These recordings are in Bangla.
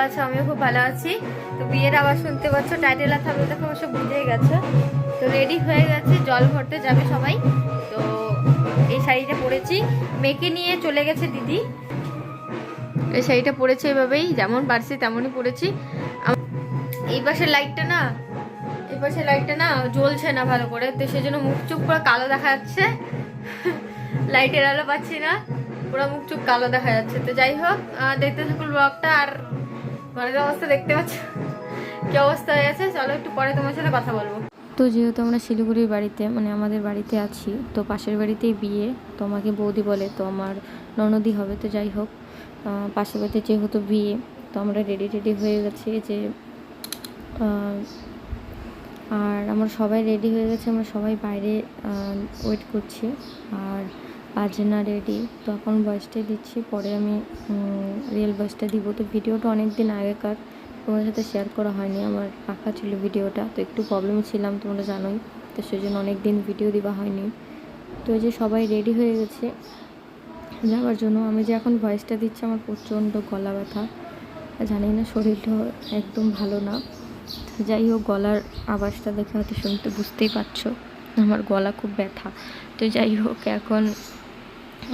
আছো? আমিও খুব ভালো আছি। তো বিয়ের আওয়াজ শুনতে পাচ্ছ, টাইটেল আর থাম্বনেল দেখে অবশ্য বুঝেই গেছো। তো রেডি হয়ে গেছে, জল ভরতে যাবে সবাই। তো এই শাড়িটা পরেছি, মেয়েকে নিয়ে চলে গেছে দিদি। এই শাড়িটা পরেছে এভাবেই, যেমন পারছি তেমনই পরেছি। এই পাশের লাইটটা না জ্বলছে না ভালো করে, তো সেই জন্য মুখ চুপ পুরো কালো দেখা যাচ্ছে। লাইটের আলো পাচ্ছি না, পুরো মুখ চুপ কালো দেখা যাচ্ছে। তো যাই হোক, দেখতে থাকুন ব্লগটা। আর ঘরের অবস্থা দেখতে পাচ্ছ কি অবস্থা হয়ে আছে। চলো একটু পরে তোমার সাথে কথা বলবো। তো যেহেতু আমরা শিলিগুড়ির বাড়িতে, মানে আমাদের বাড়িতে আছি, তো পাশের বাড়িতেই বিয়ে, তো আমাকে বৌদি বলে, তো আমার ননদি হবে। তো যাই হোক, পাশের বাড়িতে যেহেতু বিয়ে, তো আমরা রেডি হয়ে গেছি যে আর আমরা সবাই রেডি হয়ে গেছে, আমরা সবাই বাইরে ওয়েট করছি। আর বাজে না রেডি, তো এখন ভয়েসটাই দিচ্ছি, পরে আমি রিয়েল ভয়েসটা দিব। তো ভিডিওটা অনেক দিন আগেকার, তোমাদের সাথে শেয়ার করা হয়নি, আমার রাখা ছিল ভিডিওটা। তো একটু প্রবলেমে ছিলাম, তোমরা জানোই, তো সেই জন্য অনেক দিন ভিডিও দেওয়া হয়নি। তো এই যে সবাই রেডি হয়ে গেছে যাওয়ার জন্য। আমি যে এখন ভয়েসটা দিচ্ছি, আমার প্রচণ্ড গলা ব্যথা, জানি না, শরীরটা একদম ভালো না। যাই হোক, গলার আওয়াজটা দেখে হয়তো শুনতে বুঝতেই পারছো আমার গলা খুব ব্যথা। তো যাই হোক, এখন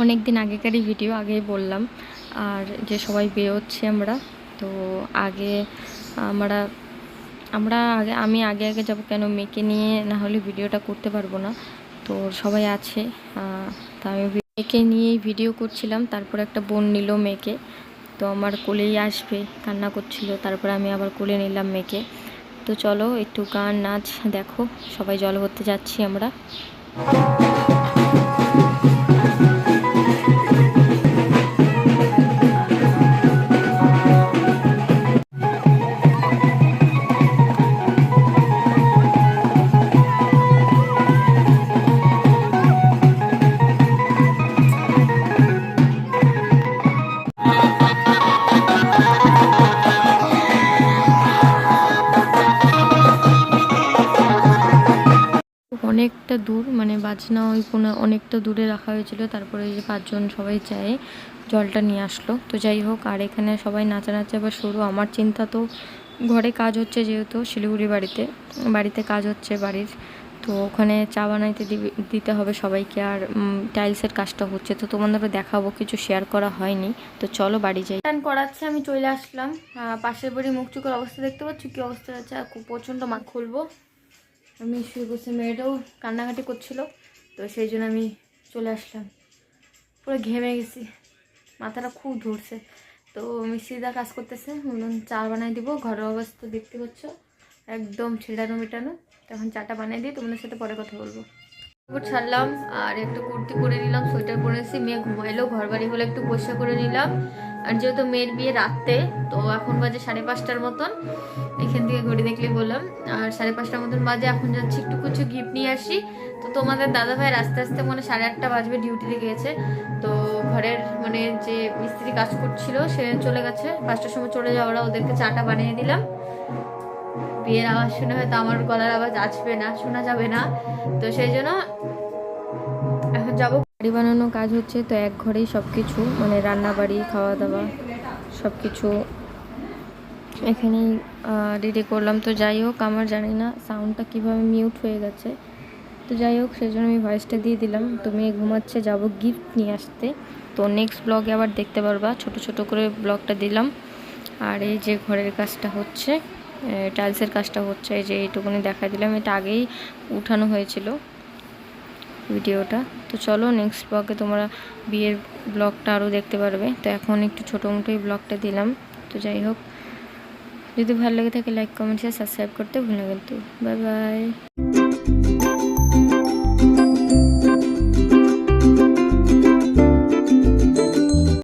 অনেক দিন আগেকারই ভিডিও, আগেই বললাম। আর যে সবাই বেরোচ্ছি আমরা, তো আমি আগে যাব, কেন মেয়েকে নিয়ে না হলে ভিডিওটা করতে পারবো না। তো সবাই আছে, তা আমি মেয়েকে নিয়েই ভিডিও করছিলাম। তারপর একটা বোন নিল মেয়েকে, তো আমার কোলেই আসবে, কান্না করছিল। তারপরে আমি আবার কোলে নিলাম মেয়েকে। তো চলো একটু গান নাচ দেখো, সবাই জল ভরতে যাচ্ছি আমরা। অনেকটা দূর, মানে বাজনা ওই কোনো অনেকটা দূরে রাখা হয়েছিল। তারপরে এই যে 5 জন সবাই চায়ে জলটা নিয়ে আসলো। তো যাই হোক, আর এখানে সবাই নাচানাচি আবার শুরু। আমার চিন্তা, তো ঘরে কাজ হচ্ছে, যেহেতু শিলিগুড়ি বাড়িতে কাজ হচ্ছে বাড়ির, তো ওখানে চা বানাইতে দিতে হবে সবাইকে। আর টাইলসের কাজটা হচ্ছে, তো তোমাদেরও দেখাবো, কিছু শেয়ার করা হয়নি। তো চলো বাড়ি যাই। টান করাচ্ছে, আমি চলে আসলাম। পাশের বাড়ি মুখ চুকের অবস্থা দেখতে পাচ্ছ কি অবস্থা আছে, আর প্রচণ্ড মা খুলবো। আমি শুয়ে বসে, মেয়েটাও কান্নাকাটি করছিল, তো সেই জন্য আমি চলে আসলাম। পুরো ঘেমে গেছি, মাথাটা খুব ধরছে। তো মিস্ত্রিদা কাজ করতেছে, বলুন চা বানাই দিব। ঘরের অবস্থা দেখতে পাচ্ছ একদম ছেড়ানো মেটানো। তখন চাটা বানিয়ে দিই, তোমাদের সাথে পরে কথা বলবো। ছাড়লাম, আর একটু কুর্তি পরে নিলাম, সোয়েটার পরেছি। মেয়ে ঘুমাইলো, ঘর বাড়ি হলে একটু পরিষ্কার করে নিলাম। আর যেহেতু মেয়ের বিয়ে রাতে, তো এখন বাজে 5:30টার মতন, এখান থেকে ঘড়ি দেখলে বললাম। আর 5:30টার মতন বাজে, এখন যাচ্ছি একটু কিছু গিফট নিয়ে আসি। তো তোমাদের দাদা ভাইয়ের আস্তে আস্তে মানে 8:30 বাজবে, ডিউটিতে গিয়েছে। তো ঘরের মানে যে মিস্ত্রি কাজ করছিল সে চলে গেছে, 5টার সময় চলে যাওয়া, ওদেরকে চাটা বানিয়ে দিলাম। বিয়ের আওয়াজ শুনে হয়তো আমার গলার আওয়াজ আসবে না, শোনা যাবে না, তো সেই জন্য এখন যাবো। বাড়ি বানানো কাজ হচ্ছে, তো এক ঘরেই সব কিছু, মানে রান্না বাড়ি, খাওয়া দাওয়া সব কিছু এখানেই রেডি করলাম। তো যাই হোক, আমার জানি না সাউন্ডটা কীভাবে মিউট হয়ে গেছে। তো যাই হোক, সেই জন্য আমি ভয়েসটা দিয়ে দিলাম। তো মেয়ে ঘুমাচ্ছে, যাবো গিফট নিয়ে আসতে। তো নেক্সট ব্লগে আবার দেখতে পারবা, ছোট ছোট করে ব্লগটা দিলাম। আর এই যে ঘরের কাজটা হচ্ছে, টাইলসের কাজটা হচ্ছে, এই যে এইটুকুনি দেখা দিলাম। এটা আগেই উঠানো হয়েছিল ভিডিওটা। তো চলো নেক্সট ব্লগে তোমরা বিয়ের ব্লগটা আরও দেখতে পারবে। তো এখন একটু ছোটো মোটোই ব্লগটা দিলাম। তো যাই হোক, যদি ভালো লেগে থাকে লাইক, কমেন্ট, শেয়ার, সাবস্ক্রাইব করতে ভুলে না কিন্তু। Bye bye.